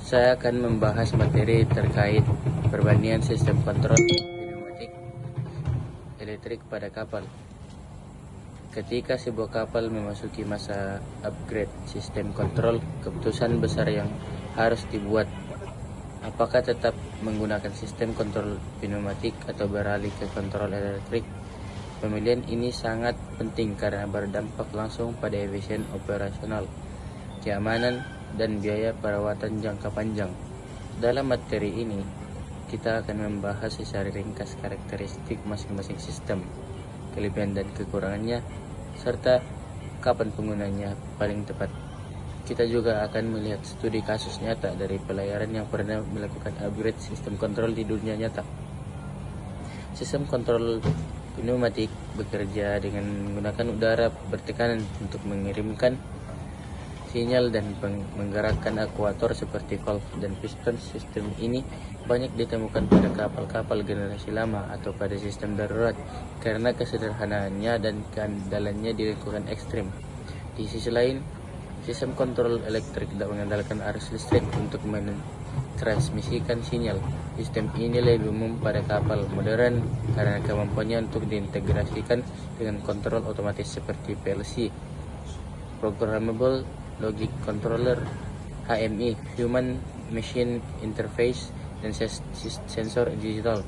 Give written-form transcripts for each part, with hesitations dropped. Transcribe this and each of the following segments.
Saya akan membahas materi terkait perbandingan sistem kontrol pneumatik elektrik pada kapal. Ketika sebuah kapal memasuki masa upgrade sistem kontrol, keputusan besar yang harus dibuat, apakah tetap menggunakan sistem kontrol pneumatik atau beralih ke kontrol elektrik. Pemilihan ini sangat penting karena berdampak langsung pada efisien operasional, keamanan, dan biaya perawatan jangka panjang. Dalam materi ini, kita akan membahas secara ringkas karakteristik masing-masing sistem, kelebihan dan kekurangannya, serta kapan penggunanya paling tepat. Kita juga akan melihat studi kasus nyata dari pelayaran yang pernah melakukan upgrade sistem kontrol di dunia nyata. Sistem kontrol pneumatik bekerja dengan menggunakan udara bertekanan untuk mengirimkan sinyal dan menggerakkan akuator seperti valve dan piston. Sistem ini banyak ditemukan pada kapal-kapal generasi lama atau pada sistem darurat karena kesederhanaannya dan keandalannya di lingkungan ekstrim. Di sisi lain, sistem kontrol elektrik tidak mengandalkan arus listrik untuk mentransmisikan sinyal. Sistem ini lebih umum pada kapal modern karena kemampuannya untuk diintegrasikan dengan kontrol otomatis seperti PLC, Programmable Logic Controller, HMI, Human Machine Interface, dan sensor digital.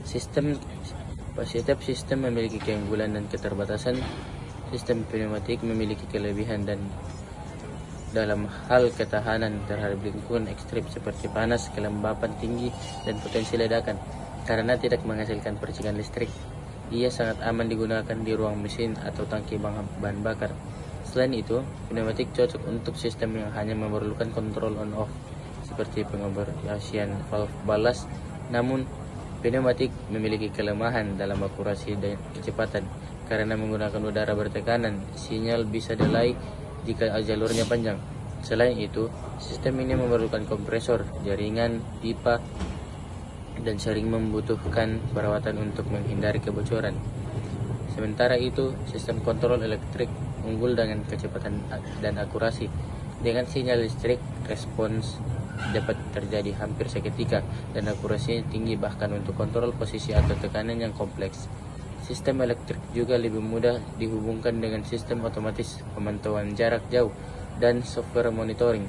Setiap sistem memiliki keunggulan dan keterbatasan. Sistem pneumatik memiliki kelebihan dan dalam hal ketahanan terhadap lingkungan ekstrim seperti panas, kelembapan tinggi, dan potensi ledakan. Karena tidak menghasilkan percikan listrik, ia sangat aman digunakan di ruang mesin atau tangki bahan bakar. Selain itu, pneumatik cocok untuk sistem yang hanya memerlukan kontrol on-off seperti pengoperasian valve balas. Namun, pneumatik memiliki kelemahan dalam akurasi dan kecepatan. Karena menggunakan udara bertekanan, sinyal bisa delay jika jalurnya panjang. Selain itu, sistem ini memerlukan kompresor, jaringan, pipa, dan sering membutuhkan perawatan untuk menghindari kebocoran. Sementara itu, sistem kontrol elektrik unggul dengan kecepatan dan akurasi. Dengan sinyal listrik, respons dapat terjadi hampir seketika dan akurasinya tinggi bahkan untuk kontrol posisi atau tekanan yang kompleks. Sistem elektrik juga lebih mudah dihubungkan dengan sistem otomatis, pemantauan jarak jauh, dan software monitoring.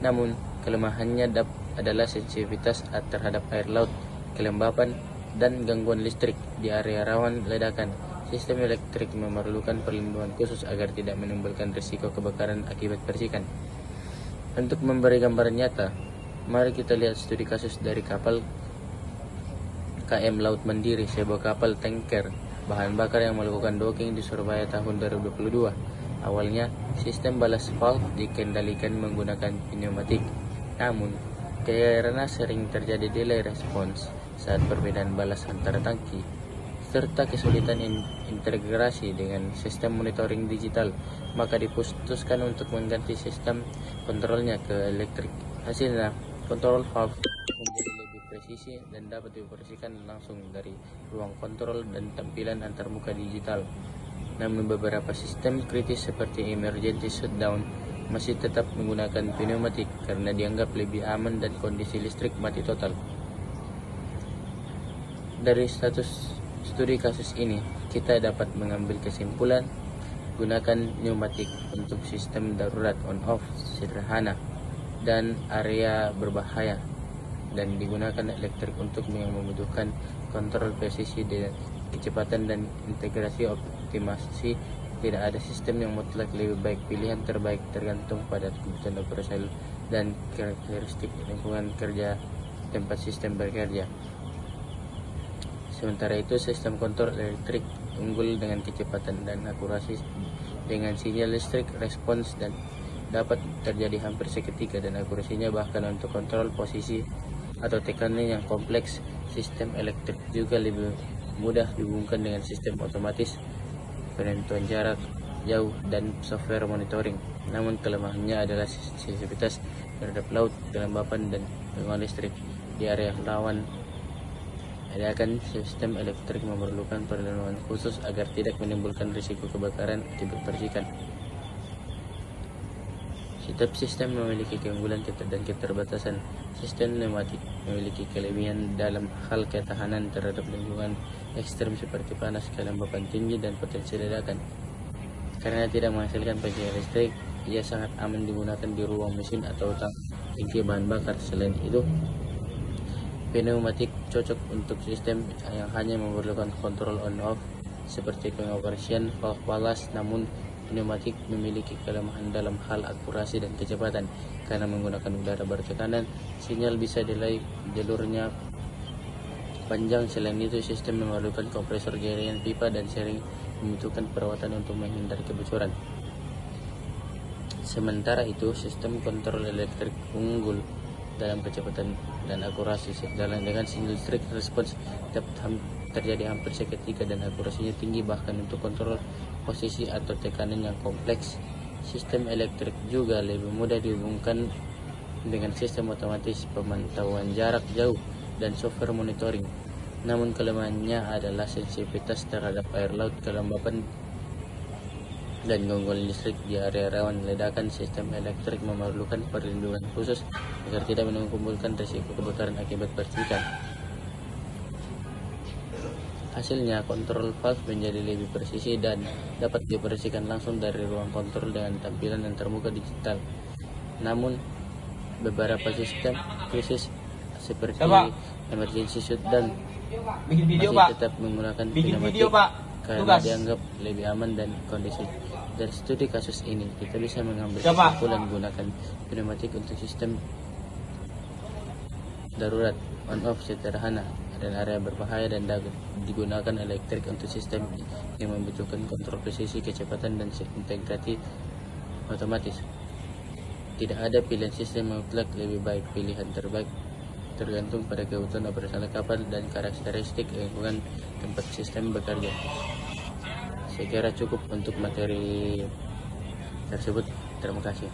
Namun, kelemahannya adalah sensitivitas terhadap air laut, kelembapan, dan gangguan listrik di area rawan ledakan. Sistem elektrik memerlukan perlindungan khusus agar tidak menimbulkan risiko kebakaran akibat percikan. Untuk memberi gambaran nyata, mari kita lihat studi kasus dari kapal KM Laut Mandiri, sebuah kapal tanker bahan bakar yang melakukan docking di Surabaya tahun 2022. Awalnya, sistem balas valve dikendalikan menggunakan pneumatik. Namun, karena sering terjadi delay response saat perbedaan balas antara tangki, serta kesulitan integrasi dengan sistem monitoring digital, maka diputuskan untuk mengganti sistem kontrolnya ke elektrik. Hasilnya, kontrol valve menjadi lebih presisi dan dapat dioperasikan langsung dari ruang kontrol dan tampilan antarmuka digital. Namun beberapa sistem kritis seperti emergency shutdown masih tetap menggunakan pneumatik karena dianggap lebih aman dan kondisi listrik mati total. Dari status studi kasus ini, kita dapat mengambil kesimpulan gunakan pneumatik untuk sistem darurat on-off sederhana dan area berbahaya, dan digunakan elektrik untuk yang membutuhkan kontrol presisi dan kecepatan dan integrasi optimasi. Tidak ada sistem yang mutlak lebih baik. Pilihan terbaik tergantung pada kebutuhan operasional dan karakteristik lingkungan kerja tempat sistem bekerja. Sementara itu, sistem kontrol elektrik unggul dengan kecepatan dan akurasi dengan sinyal listrik respons dan dapat terjadi hampir seketika dan akurasinya bahkan untuk kontrol posisi atau tekanan yang kompleks. Sistem elektrik juga lebih mudah dihubungkan dengan sistem otomatis, penentuan jarak jauh, dan software monitoring. Namun kelemahannya adalah sensitivitas terhadap laut, kelembapan, dan gangguan listrik di area rawan ledakan. Sistem elektrik memerlukan perlindungan khusus agar tidak menimbulkan risiko kebakaran akibat percikan. Setiap sistem memiliki keunggulan dan keterbatasan. Sistem pneumatik memiliki kelebihan dalam hal ketahanan terhadap lingkungan ekstrem seperti panas, kelembapan tinggi, dan potensi ledakan. Karena tidak menghasilkan pengisian listrik, ia sangat aman digunakan di ruang mesin atau tangki bahan bakar. Selain itu, pneumatik cocok untuk sistem yang hanya memerlukan kontrol on-off seperti pengoperasian valve balas. Namun, pneumatik memiliki kelemahan dalam hal akurasi dan kecepatan. Karena menggunakan udara bertekanan, sinyal bisa delay, jalurnya panjang. Selain itu, sistem memerlukan kompresor jaringan pipa dan sering membutuhkan perawatan untuk menghindari kebocoran. Sementara itu, sistem kontrol elektrik unggul dalam kecepatan dan akurasi. Dengan sinyal listrik, respons terjadi hampir seketika dan akurasinya tinggi, bahkan untuk kontrol posisi atau tekanan yang kompleks. Sistem elektrik juga lebih mudah dihubungkan dengan sistem otomatis pemantauan jarak jauh dan software monitoring. Namun kelemahannya adalah sensitivitas terhadap air laut, kelembapan, dan gangguan listrik di area rawan ledakan. Sistem elektrik memerlukan perlindungan khusus agar tidak menimbulkan risiko kebakaran akibat percikan. Hasilnya, kontrol valve menjadi lebih presisi dan dapat dioperasikan langsung dari ruang kontrol dengan tampilan yang terbuka digital. Namun, beberapa sistem krisis seperti emergency shutdown masih tetap menggunakan pneumatik karena dianggap lebih aman dan kondisi. Dari studi kasus ini, kita bisa mengambil kesimpulan gunakan pneumatik untuk sistem darurat on-off sederhana dan area berbahaya, dan digunakan elektrik untuk sistem yang membutuhkan kontrol presisi, kecepatan, dan integrasi otomatis. Tidak ada pilihan sistem mutlak lebih baik. Pilihan terbaik tergantung pada kebutuhan operasional kapal dan karakteristik lingkungan tempat sistem bekerja. Saya kira cukup untuk materi tersebut. Terima kasih.